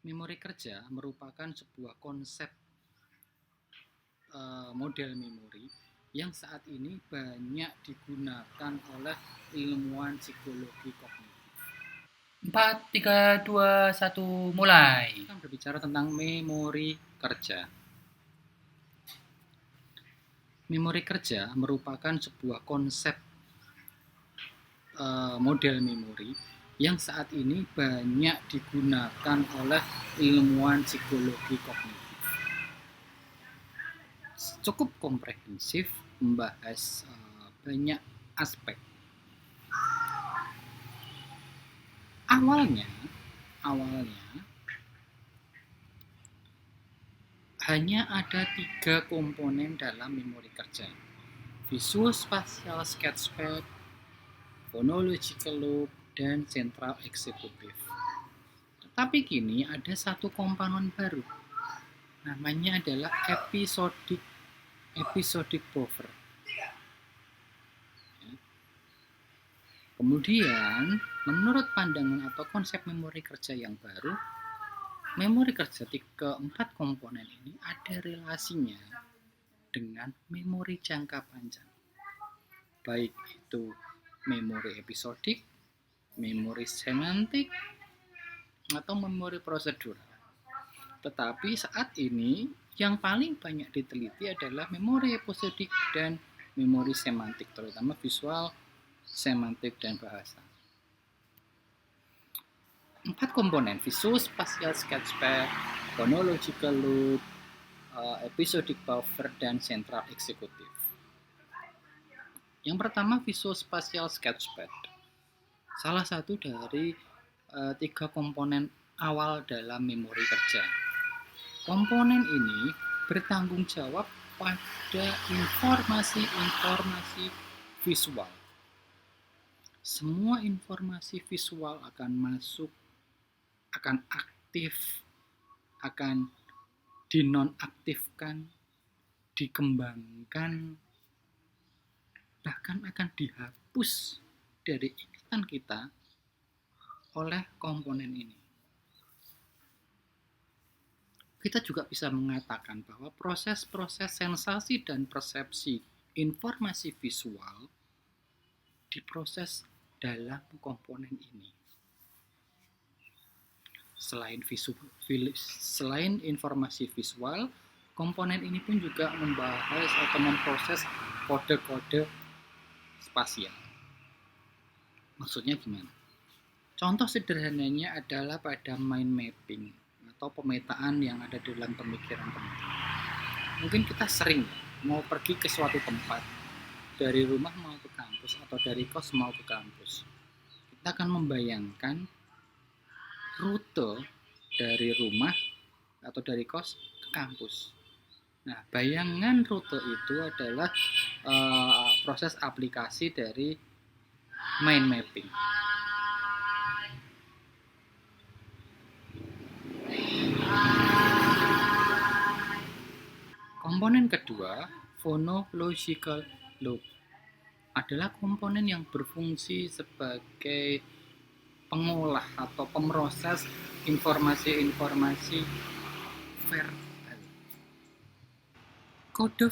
Memori kerja merupakan sebuah konsep model memori yang saat ini banyak digunakan oleh ilmuwan psikologi kognitif. 4, 3, 2, 1, mulai. Kita akan berbicara tentang memori kerja. Memori kerja merupakan sebuah konsep model memori yang saat ini banyak digunakan oleh ilmuwan psikologi kognitif. Cukup komprehensif, membahas banyak aspek. Awalnya hanya ada 3 komponen dalam memori kerja: visual spatial sketchpad, phonological loop, dan central executive. Tetapi kini ada satu komponen baru, namanya adalah episodic buffer. Kemudian, menurut pandangan atau konsep memori kerja yang baru, memori kerja keempat komponen ini ada relasinya dengan memori jangka panjang, baik itu memori episodik, memori semantik, atau memori prosedural. Tetapi saat ini yang paling banyak diteliti adalah memori episodik dan memori semantik, terutama visual, semantik, dan bahasa. 4 komponen: visual spatial sketchpad, chronological loop, episodic buffer, dan central executive. Yang pertama, visual spatial sketchpad. Salah satu dari 3 komponen awal dalam memori kerja. Komponen ini bertanggung jawab pada informasi visual. Semua informasi visual akan masuk, akan aktif, akan dinonaktifkan, dikembangkan, bahkan akan dihapus dari ingatan kita oleh komponen ini. Kita juga bisa mengatakan bahwa proses-proses sensasi dan persepsi informasi visual diproses dalam komponen ini. Selain informasi visual, komponen ini pun juga membahas atau memproses kode-kode spasial. Maksudnya gimana? Contoh sederhananya adalah pada mind mapping atau pemetaan yang ada dalam pemikiran teman-teman. Mungkin kita sering mau pergi ke suatu tempat, dari rumah mau ke kampus atau dari kos mau ke kampus. Kita akan membayangkan rute dari rumah atau dari kos ke kampus. Nah, bayangan rute itu adalah proses aplikasi dari mind mapping. Komponen kedua, phonological loop, adalah komponen yang berfungsi sebagai pengolah atau pemroses informasi-informasi verbal. Kode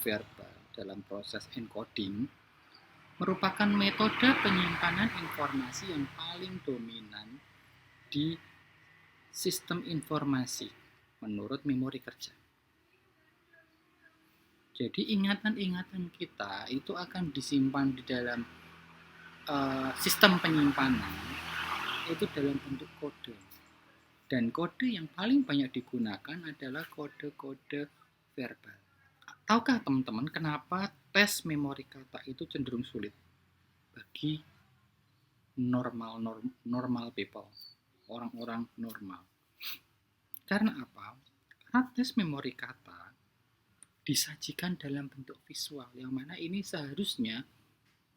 verbal dalam proses encoding merupakan metode penyimpanan informasi yang paling dominan di sistem informasi menurut memori kerja. Jadi ingatan-ingatan kita itu akan disimpan di dalam sistem penyimpanan itu dalam bentuk kode. Dan kode yang paling banyak digunakan adalah kode-kode verbal. Tahukah teman-teman kenapa tes memori kata itu cenderung sulit bagi normal people, orang-orang normal? Karena apa? Karena tes memori kata disajikan dalam bentuk visual, yang mana ini seharusnya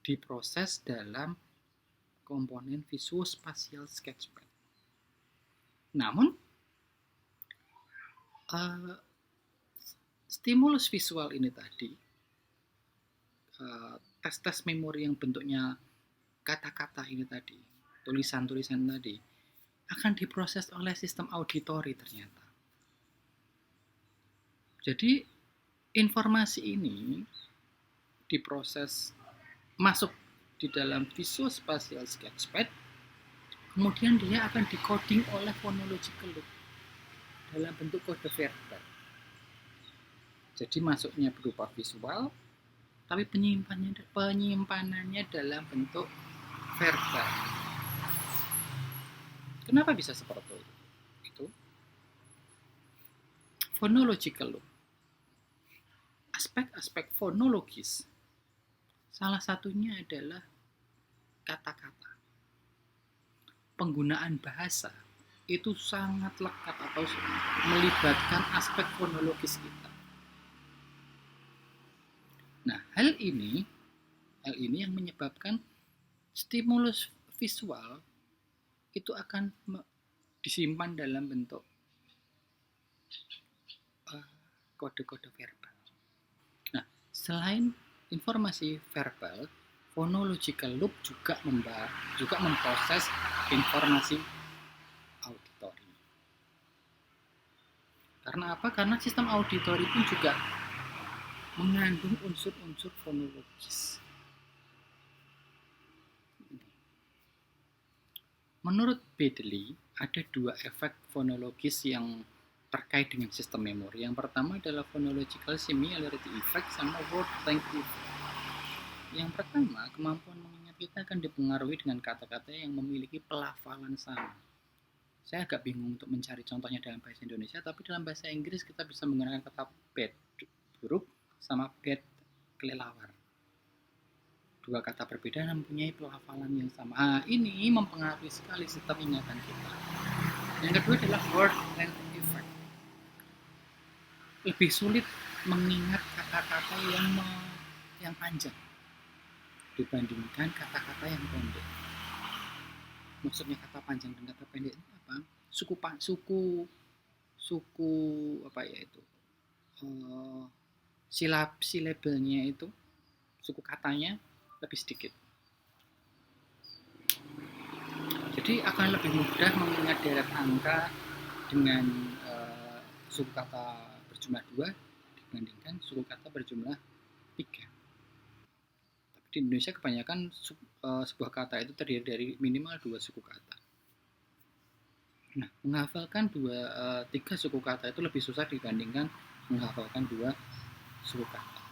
diproses dalam komponen visual spatial sketchpad. Namun, stimulus visual ini tadi, tes-tes memori yang bentuknya kata-kata ini tadi, tulisan-tulisan tadi, akan diproses oleh sistem auditori ternyata. Jadi informasi ini diproses masuk di dalam visual spatial sketchpad, kemudian dia akan decoding oleh phonological loop dalam bentuk kode verbal. Jadi masuknya berupa visual, tapi penyimpanannya dalam bentuk verbal. Kenapa bisa seperti itu? Itu phonological loop. Aspek-aspek fonologis, salah satunya adalah kata-kata. Penggunaan bahasa itu sangat lekat atau melibatkan aspek fonologis kita. Nah, hal ini yang menyebabkan stimulus visual itu akan disimpan dalam bentuk kode-kode verbal. Nah, selain informasi verbal, phonological loop juga memproses informasi auditori. Karena apa? Karena sistem auditori pun juga mengandung unsur-unsur fonologis. Menurut Bedley, ada dua efek fonologis yang terkait dengan sistem memori. Yang pertama adalah phonological similarity effect sama word length effect. Yang pertama, kemampuan mengingat kita akan dipengaruhi dengan kata-kata yang memiliki pelafalan sama. Saya agak bingung untuk mencari contohnya dalam bahasa Indonesia, tapi dalam bahasa Inggris kita bisa menggunakan kata bad, buruk, sama bad, kelelawar. Dua kata berbeda mempunyai pelafalan yang sama. Ini mempengaruhi sekali sistem ingatan kita. Yang kedua adalah word length effect. Lebih sulit mengingat kata-kata yang panjang dibandingkan kata-kata yang pendek. Maksudnya kata panjang dan kata pendek itu apa? Suku apa ya itu? Silabelnya itu, suku katanya lebih sedikit. Jadi akan lebih mudah mengingat deret angka dengan suku kata berjumlah 2 dibandingkan suku kata berjumlah 3. Tapi di Indonesia kebanyakan sebuah kata itu terdiri dari minimal 2 suku kata. Nah, menghafalkan 3 suku kata itu lebih susah dibandingkan menghafalkan 2 suku kata.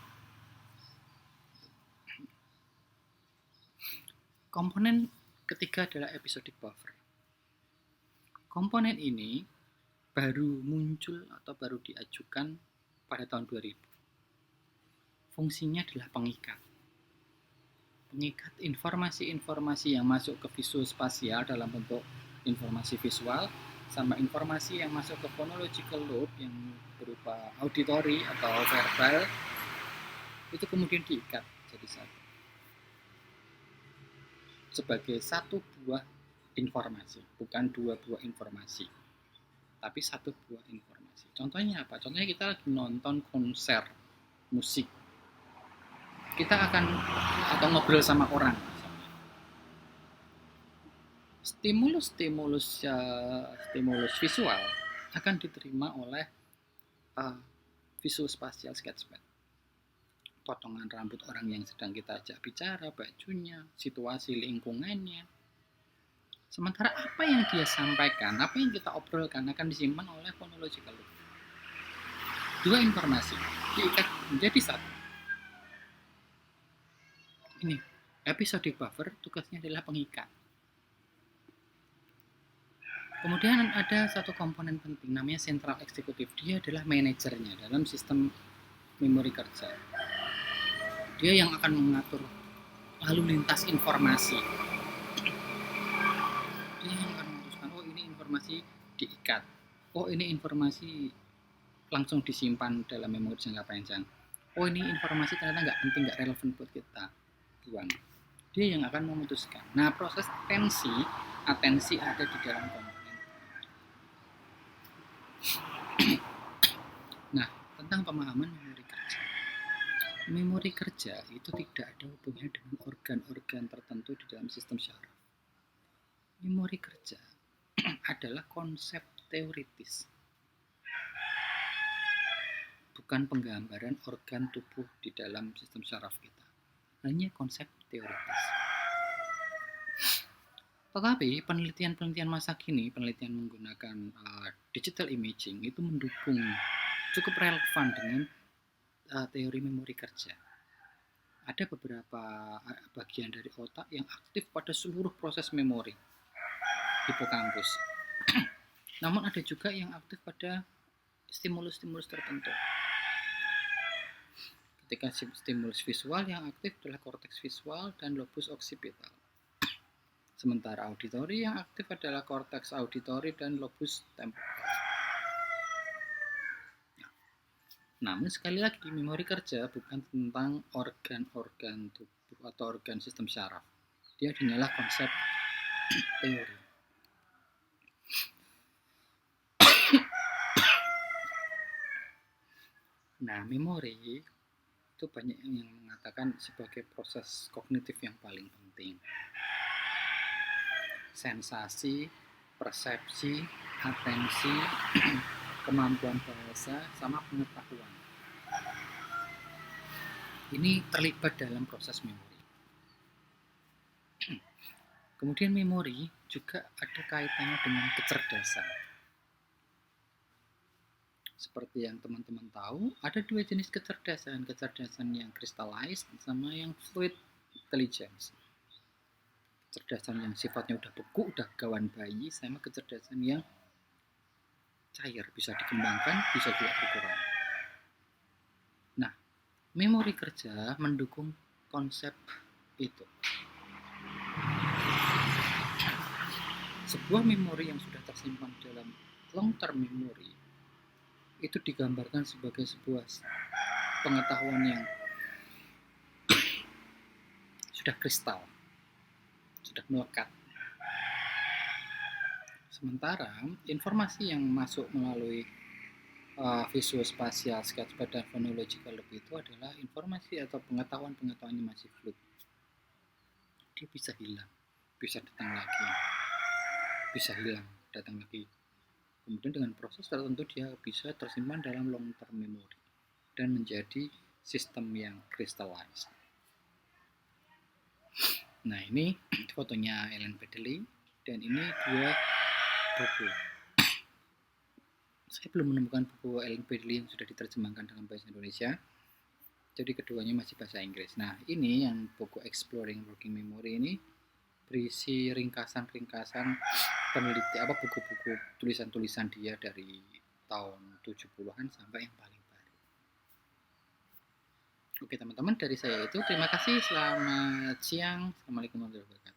Komponen ketiga adalah episodic buffer. Komponen ini baru muncul atau baru diajukan pada tahun 2000. Fungsinya adalah pengikat. Pengikat informasi-informasi yang masuk ke visual spasial dalam bentuk informasi visual sama informasi yang masuk ke phonological loop yang berupa auditory atau verbal itu kemudian diikat jadi satu sebagai satu buah informasi, bukan 2 buah informasi, tapi 1 buah informasi. Contohnya apa? Contohnya kita lagi nonton konser musik, kita akan atau ngobrol sama orang. Stimulus visual akan diterima oleh visual spatial sketchpad. Potongan rambut orang yang sedang kita ajak bicara, bajunya, situasi lingkungannya. Sementara apa yang dia sampaikan, apa yang kita obrolkan akan disimpan oleh phonological loop. 2 informasi diikat menjadi 1. Ini episodic buffer tugasnya adalah pengikat. Kemudian ada satu komponen penting namanya central executive. Dia adalah manajernya dalam sistem memori kerja. Dia yang akan mengatur lalu lintas informasi. Dia yang akan memutuskan, oh ini informasi diikat, oh ini informasi langsung disimpan dalam memori jangka panjang, oh ini informasi ternyata nggak penting, nggak relevan buat kita, buang. Dia yang akan memutuskan. Nah, proses atensi ada di dalam komponen. Nah, tentang pemahaman memori kerja. Memori kerja itu tidak ada hubungannya dengan organ-organ tertentu di dalam sistem syaraf. Memori kerja adalah konsep teoritis, bukan penggambaran organ tubuh di dalam sistem syaraf kita. Hanya konsep teoritis. Tetapi penelitian-penelitian masa kini, penelitian menggunakan digital imaging itu mendukung, cukup relevan dengan teori memori kerja. Ada beberapa bagian dari otak yang aktif pada seluruh proses memori, hipokampus. Namun ada juga yang aktif pada stimulus-stimulus tertentu. Ketika stimulus visual yang aktif adalah korteks visual dan lobus occipital. Sementara auditori yang aktif adalah korteks auditori dan lobus temporal. Namun sekali lagi, memori kerja bukan tentang organ-organ tubuh atau organ sistem syaraf. Dia hanyalah konsep teori. Nah, memori itu banyak yang mengatakan sebagai proses kognitif yang paling penting. Sensasi, persepsi, atensi, kemampuan bahasa, sama pengetahuan. Ini terlibat dalam proses memori. Kemudian memori juga ada kaitannya dengan kecerdasan. Seperti yang teman-teman tahu, ada dua jenis kecerdasan. Kecerdasan yang crystallized sama yang fluid intelligence. Kecerdasan yang sifatnya udah beku, udah gawan bayi, sama kecerdasan yang cair, bisa dikembangkan, bisa juga berkurang. Nah, memori kerja mendukung konsep itu. Sebuah memori yang sudah tersimpan dalam long term memory itu digambarkan sebagai sebuah pengetahuan yang sudah kristal, sudah melekat. Sementara informasi yang masuk melalui visuospasial, sketchpad, dan phonological loop itu adalah informasi atau pengetahuan-pengetahuan yang masih fluid. Dia bisa hilang, bisa datang lagi, bisa hilang, datang lagi. Kemudian dengan proses tertentu dia bisa tersimpan dalam long term memory dan menjadi sistem yang crystallized. Nah, ini fotonya Ellen Bedley dan ini dua buku. Saya belum menemukan buku Ellen Bedley yang sudah diterjemahkan dalam bahasa Indonesia. Jadi keduanya masih bahasa Inggris. Nah, ini yang buku Exploring Working Memory ini berisi ringkasan-ringkasan peneliti buku-buku tulisan-tulisan dia dari tahun 70-an sampai yang paling baru. Oke teman-teman, dari saya itu terima kasih, selamat siang, assalamualaikum warahmatullahi wabarakatuh.